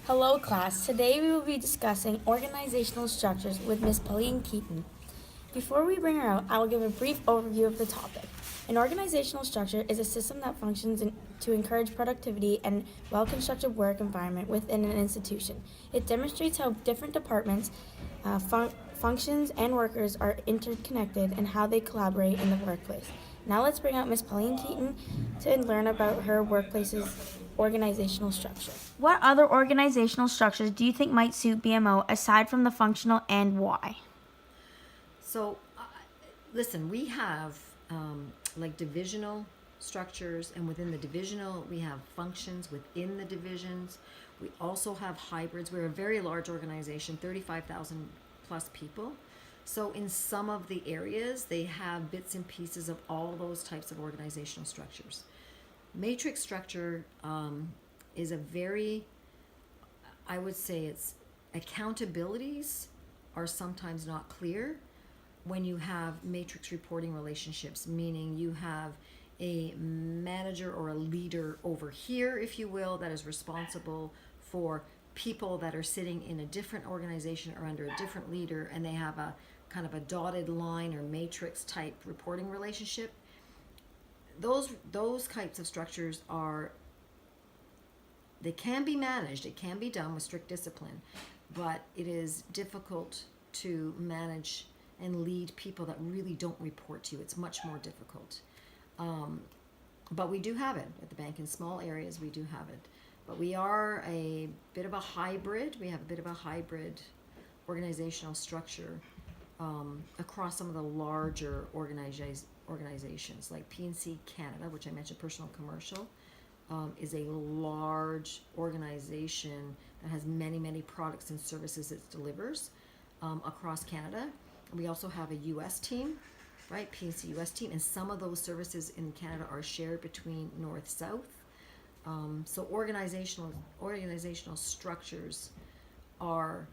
Hello class, today we will be discussing organizational structures with Miss Pauline Keaton. Before we bring her out, I will give a brief overview of the topic. An organizational structure is a system that functions to encourage productivity and well-constructed work environment within an institution. It demonstrates how different departments, functions, and workers are interconnected and how they collaborate in the workplace. Now let's bring out Miss Pauline Keaton to learn about her workplace's organizational structure. What other organizational structures do you think might suit BMO aside from the functional, and why? So, listen, we have like divisional structures, and within the divisional, we have functions within the divisions. We also have hybrids. We're a very large organization, 35,000 plus people. So, in some of the areas, they have bits and pieces of all those types of organizational structures. Matrix structure is a very, I would say, it's accountabilities are sometimes not clear when you have matrix reporting relationships, meaning you have a manager or a leader over here, if you will, that is responsible for people that are sitting in a different organization or under a different leader, and they have a kind of a dotted line or matrix type reporting relationship. Those types of structures are, they can be managed, it can be done with strict discipline, but it is difficult to manage and lead people that really don't report to you. It's much more difficult. But we do have it at the bank. In small areas, we do have it. But we are a bit of a hybrid. We have a bit of a hybrid organizational structure across some of the larger organizations, like P&C Canada, which I mentioned, Personal Commercial, is a large organization that has many, many products and services it delivers across Canada. We also have a U.S. team, right? P&C U.S. team, and some of those services in Canada are shared between north-south. So organizational structures are,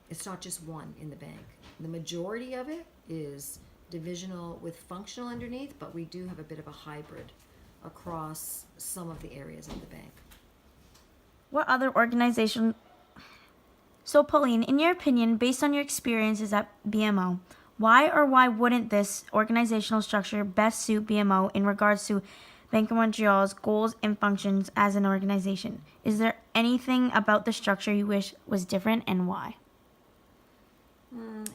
it's not just one in the bank. The majority of it is divisional with functional underneath, but we do have a bit of a hybrid across some of the areas of the bank. What other organization? So, Pauline, in your opinion, based on your experiences at BMO, why wouldn't this organizational structure best suit BMO in regards to Bank of Montreal's goals and functions as an organization? Is there anything about the structure you wish was different, and why?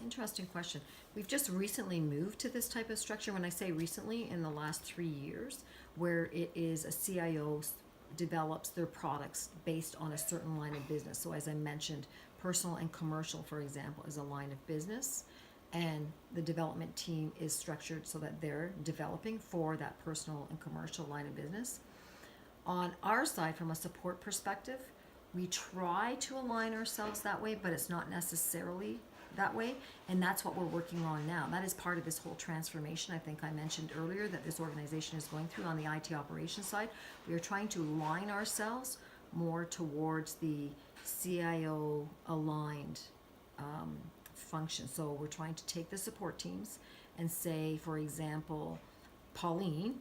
Interesting question. We've just recently moved to this type of structure. When I say recently, in the last 3 years, where it is a CIO develops their products based on a certain line of business. So as I mentioned, personal and commercial, for example, is a line of business, and the development team is structured so that they're developing for that personal and commercial line of business. On our side, from a support perspective, we try to align ourselves that way, but it's not necessarily that way, and that's what we're working on now. That is part of this whole transformation I think I mentioned earlier that this organization is going through on the IT operations side. We are trying to align ourselves more towards the CIO aligned function. So we're trying to take the support teams and say, for example, Pauline,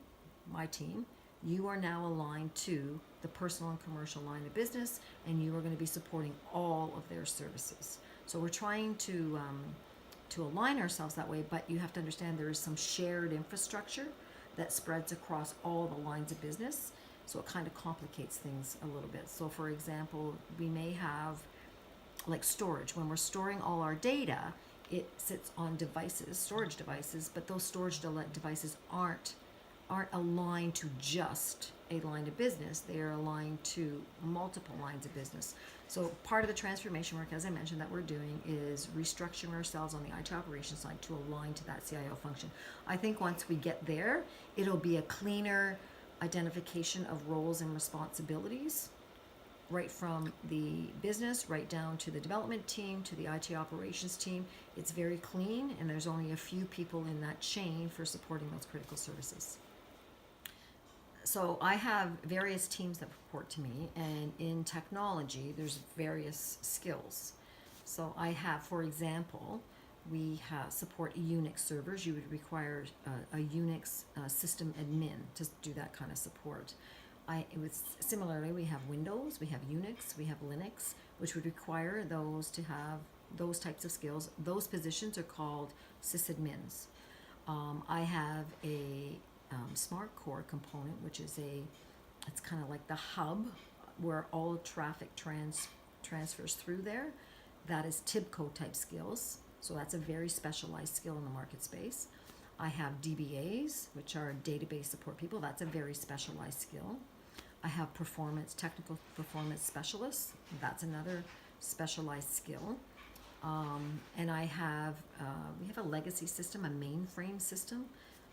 my team, you are now aligned to the personal and commercial line of business, and you are going to be supporting all of their services. So we're trying to align ourselves that way, but you have to understand there is some shared infrastructure that spreads across all the lines of business. So it kind of complicates things a little bit. So for example, we may have like storage. When we're storing all our data, it sits on devices, storage devices, but those storage devices aren't aligned to just a line of business. They are aligned to multiple lines of business. So part of the transformation work, as I mentioned, that we're doing is restructuring ourselves on the IT operations side to align to that CIO function. I think once we get there, it'll be a cleaner identification of roles and responsibilities, right from the business right down to the development team to the IT operations team. It's very clean, and there's only a few people in that chain for supporting those critical services. So I have various teams that report to me, and in technology there's various skills. So I have, for example, we have support Unix servers. You would require a Unix system admin to do that kind of support. Similarly, we have Windows, we have Unix, we have Linux, which would require those to have those types of skills. Those positions are called sysadmins. I have a smart core component, which is it's kind of like the hub where all traffic transfers through there. That is TIBCO type skills. So that's a very specialized skill in the market space. I have DBAs, which are database support people. That's a very specialized skill. I have technical performance specialists. That's another specialized skill. And we have a legacy system, a mainframe system,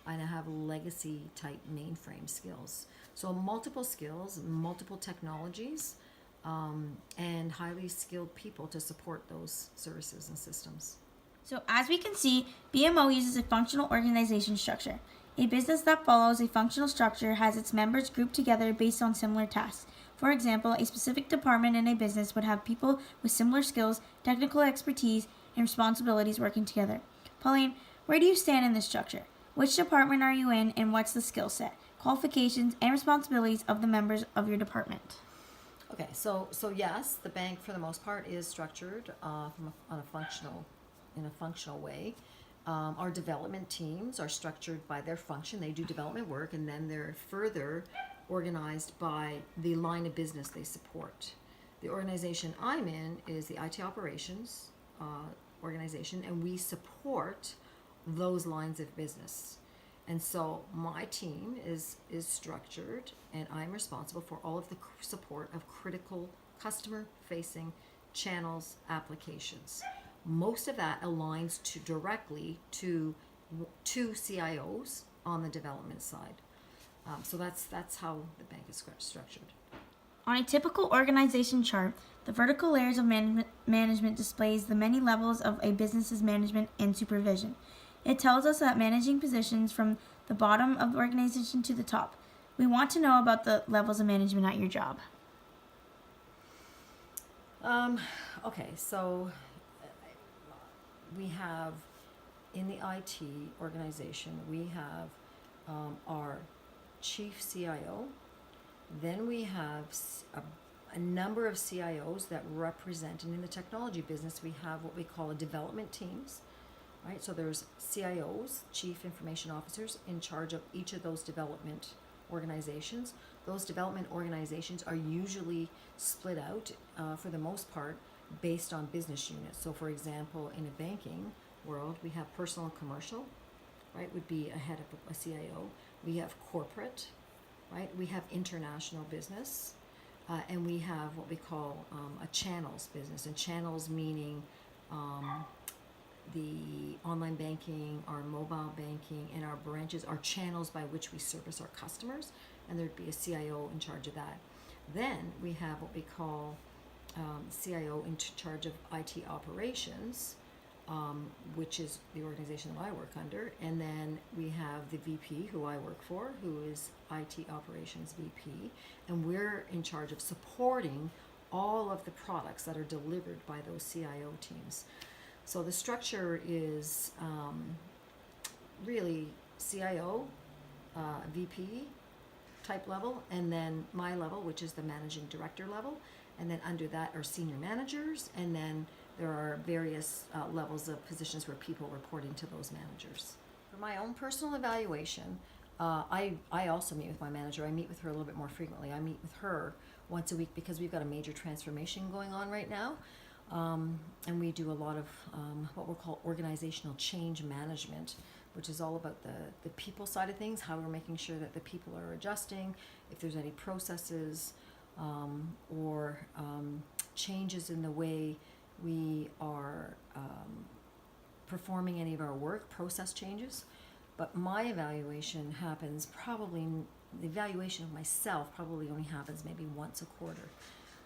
and I have legacy type mainframe skills. So multiple skills, multiple technologies, and highly skilled people to support those services and systems. So as we can see, BMO uses a functional organization structure. A business that follows a functional structure has its members grouped together based on similar tasks. For example, a specific department in a business would have people with similar skills, technical expertise, and responsibilities working together. Pauline, where do you stand in this structure? Which department are you in, and what's the skill set, qualifications, and responsibilities of the members of your department? Okay, so yes, the bank for the most part is structured in a functional way. Our development teams are structured by their function. They do development work, and then they're further organized by the line of business they support. The organization I'm in is the IT operations organization, and we support those lines of business. And so my team is structured, and I'm responsible for all of the support of critical customer-facing channels, applications. Most of that aligns directly to two CIOs on the development side. So that's how the bank is structured. On a typical organization chart, the vertical layers of management displays the many levels of a business's management and supervision. It tells us that managing positions from the bottom of the organization to the top. We want to know about the levels of management at your job. Okay, so we have in the IT organization, we have our chief CIO. Then we have a number of CIOs that represent, and in the technology business, we have what we call development teams. Right, so there's CIOs, Chief Information Officers, in charge of each of those development organizations. Those development organizations are usually split out, for the most part, based on business units. So, for example, in a banking world, we have personal and commercial, right, would be a head of a CIO. We have corporate, right, we have international business, and we have what we call a channels business. And channels meaning the online banking, our mobile banking, and our branches are channels by which we service our customers, and there'd be a CIO in charge of that. Then we have what we call CIO in charge of IT operations, which is the organization that I work under, and then we have the VP, who I work for, who is IT operations VP, and we're in charge of supporting all of the products that are delivered by those CIO teams. So the structure is really CIO, VP type level, and then my level, which is the managing director level, and then under that are senior managers, and then there are various levels of positions where people report into those managers. For my own personal evaluation, I also meet with my manager. I meet with her a little bit more frequently. I meet with her once a week because we've got a major transformation going on right now. And we do a lot of what we'll call organizational change management, which is all about the people side of things, how we're making sure that the people are adjusting, if there's any processes or changes in the way we are performing any of our work, process changes. But my evaluation happens the evaluation of myself probably only happens maybe once a quarter,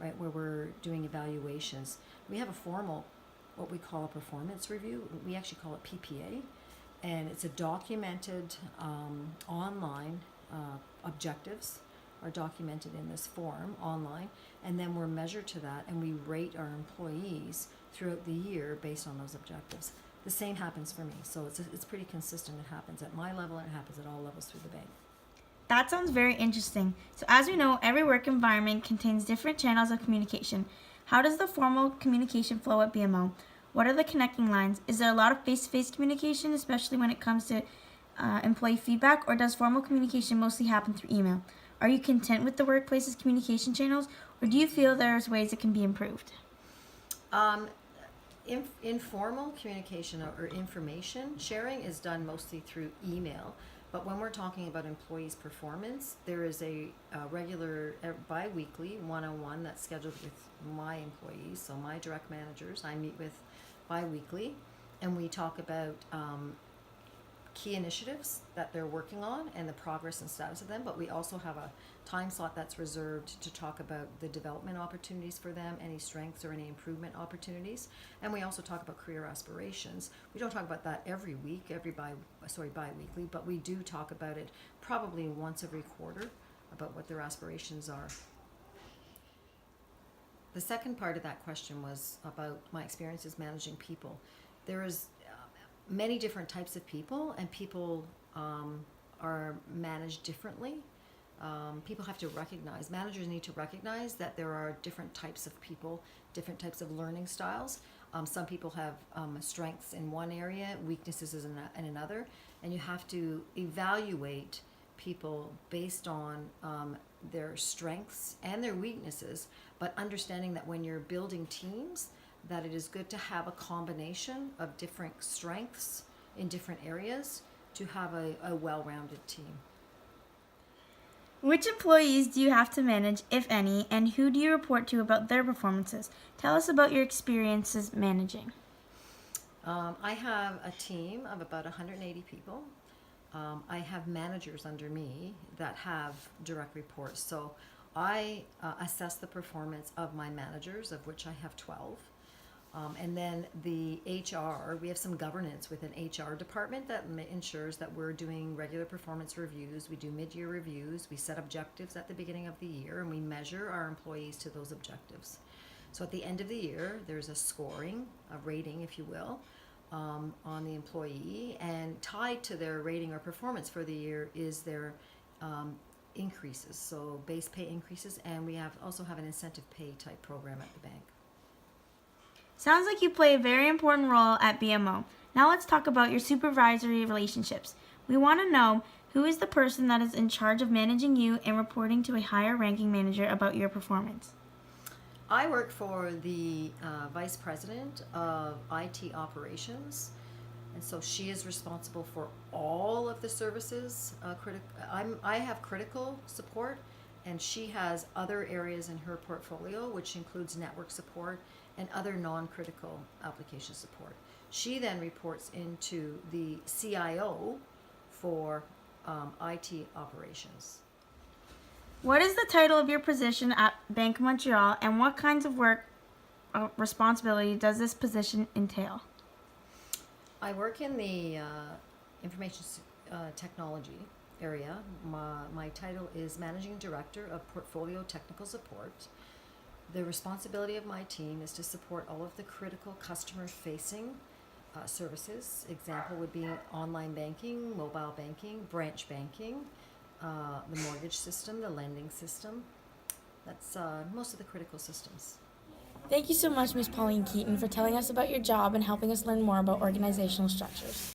right, where we're doing evaluations. We have a formal, what we call a performance review. We actually call it PPA, and it's a documented online objectives are documented in this form online, and then we're measured to that, and we rate our employees throughout the year based on those objectives. The same happens for me, so it's pretty consistent. It happens at my level, and it happens at all levels through the bank. That sounds very interesting. So, as we know, every work environment contains different channels of communication. How does the formal communication flow at BMO? What are the connecting lines? Is there a lot of face to face communication, especially when it comes to employee feedback, or does formal communication mostly happen through email? Are you content with the workplace's communication channels, or do you feel there's ways it can be improved? Um, Informal communication or information sharing is done mostly through email. But when we're talking about employees' performance, there is a regular bi-weekly one-on-one that's scheduled with my employees, so my direct managers. I meet with bi-weekly, and we talk about key initiatives that they're working on and the progress and status of them. But we also have a time slot that's reserved to talk about the development opportunities for them, any strengths or any improvement opportunities. And we also talk about career aspirations. We don't talk about that every week, bi-weekly, but we do talk about it probably once every quarter about what their aspirations are. The second part of that question was about my experiences managing people. There is many different types of people, and people are managed differently. People have to recognize, managers need to recognize that there are different types of people, different types of learning styles. Some people have strengths in one area, weaknesses in another, and you have to evaluate people based on their strengths and their weaknesses, but understanding that when you're building teams, that it is good to have a combination of different strengths in different areas to have a well-rounded team. Which employees do you have to manage, if any, and who do you report to about their performances? Tell us about your experiences managing. I have a team of about 180 people. I have managers under me that have direct reports. So I assess the performance of my managers, of which I have 12. And then the HR, we have some governance with an HR department that ensures that we're doing regular performance reviews. We do mid-year reviews. We set objectives at the beginning of the year, and we measure our employees to those objectives. So at the end of the year, there's a scoring, a rating, if you will, on the employee, and tied to their rating or performance for the year is their increases, so base pay increases, and we also have an incentive pay type program at the bank. Sounds like you play a very important role at BMO. Now let's talk about your supervisory relationships. We want to know who is the person that is in charge of managing you and reporting to a higher ranking manager about your performance. I work for the Vice President of IT Operations, and so she is responsible for all of the services. I have critical support, and she has other areas in her portfolio, which includes network support and other non-critical application support. She then reports into the CIO for IT operations. What is the title of your position at Bank of Montreal, and what kinds of work responsibility does this position entail? I work in the information technology area. My title is Managing Director of Portfolio Technical Support. The responsibility of my team is to support all of the critical customer-facing services. Example would be online banking, mobile banking, branch banking, the mortgage system, the lending system. That's most of the critical systems. Thank you so much, Ms. Pauline Keaton, for telling us about your job and helping us learn more about organizational structures.